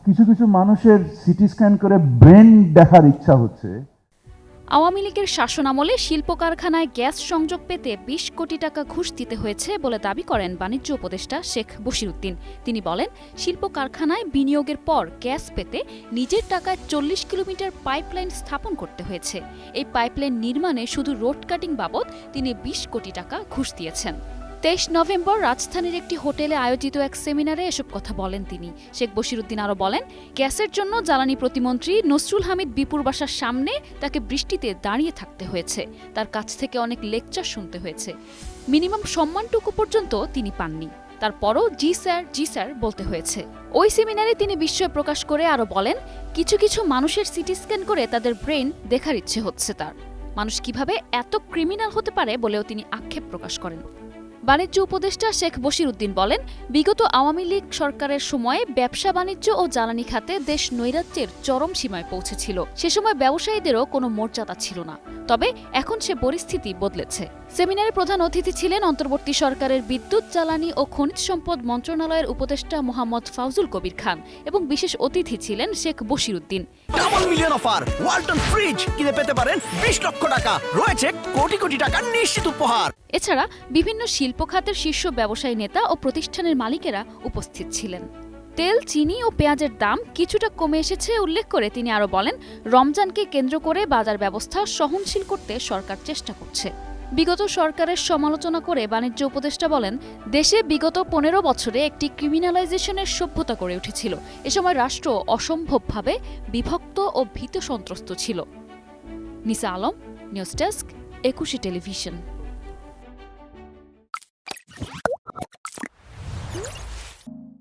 কিছু কিছু মানুষের সিটি স্ক্যান করে ব্রেন দেখার ইচ্ছা হচ্ছে। আওয়ামী লীগের শাসনামলে শিল্প কারখানায় গ্যাস সংযোগ পেতে ২০ কোটি টাকা ঘুষ দিতে হয়েছে বলে দাবি করেন বাণিজ্য উপদেষ্টা শেখ বশিরউদ্দিন। তিনি বলেন, শিল্প কারখানায় বিনিয়োগের পর গ্যাস পেতে নিজের টাকায় ৪০ কিলোমিটার পাইপলাইন স্থাপন করতে হয়েছে। এই পাইপলাইন নির্মাণে শুধু রোড কাটিং বাবদ তিনি ২০ কোটি টাকা ঘুষ দিয়েছেন। ২৩ নভেম্বর রাজধানীর একটি হোটেলে আয়োজিত এক সেমিনারে এসব কথা বলেন তিনি। শেখ বশিরউদ্দিন আরও বলেন, গ্যাসের জন্য জ্বালানি প্রতিমন্ত্রী নসরুল হামিদ বিপুর বাসার সামনে তাকে বৃষ্টিতে দাঁড়িয়ে থাকতে হয়েছে। তার কাছ থেকে অনেক লেকচার শুনতে হয়েছে। মিনিমাম সম্মানটুকু পর্যন্ত তিনি পাননি। তারপরও জি স্যার বলতে হয়েছে। ওই সেমিনারে তিনি বিস্ময় প্রকাশ করে আরও বলেন, কিছু কিছু মানুষের সিটি স্ক্যান করে তাদের ব্রেন দেখার ইচ্ছে হচ্ছে তার। মানুষ কিভাবে এত ক্রিমিনাল হতে পারে বলেও তিনি আক্ষেপ প্রকাশ করেন। বাণিজ্য উপদেষ্টা শেখ বশিরউদ্দিন বলেন, বিগত আওয়ামী লীগ সরকারের সময়ে ব্যবসা বাণিজ্য ও জ্বালানি খাতে দেশ নৈরাজ্যের চরম সীমায় পৌঁছেছিল। সে সময় ব্যবসায়ীদেরও কোনো মর্যাদা ছিল না। তবে এখন সে পরিস্থিতি বদলেছে। সেমিনারে প্রধান অতিথি ছিলেন অন্তর্বর্তী সরকারের বিদ্যুৎ, জ্বালানি ও খনিজ সম্পদ মন্ত্রণালয়ের উপদেষ্টা মোহাম্মদ ফাউজুল কবির খান এবং বিশেষ অতিথি ছিলেন Sheikh Bashiruddin. Double million offer, Walton fridge কিনে পেতে পারেন ২০ লক্ষ টাকা, রয়েছে কোটি কোটি টাকার নিশ্চিত উপহার। এছাড়া বিভিন্ন শিল্প খাতের শীর্ষ ব্যবসায়ী নেতা ও প্রতিষ্ঠানের মালিকেরা উপস্থিত ছিলেন। তেল, চিনি ও পেঁয়াজের দাম কিছুটা কমে এসেছে উল্লেখ করে তিনি আরও বলেন, রমজানকে কেন্দ্র করে বাজার ব্যবস্থা সহনশীল করতে সরকার চেষ্টা করছে। বিগত সরকারের সমালোচনা করে বাণিজ্য উপদেষ্টা বলেন, দেশে বিগত ১৫ বছরে একটি ক্রিমিনালাইজেশনের সভ্যতা গড়ে উঠেছিল। এ সময় রাষ্ট্র অসম্ভবভাবে বিভক্ত ও ভীত সন্ত্রস্ত ছিল। নিসা আলম, নিউজ ডেস্ক, ২১ টেলিভিশন।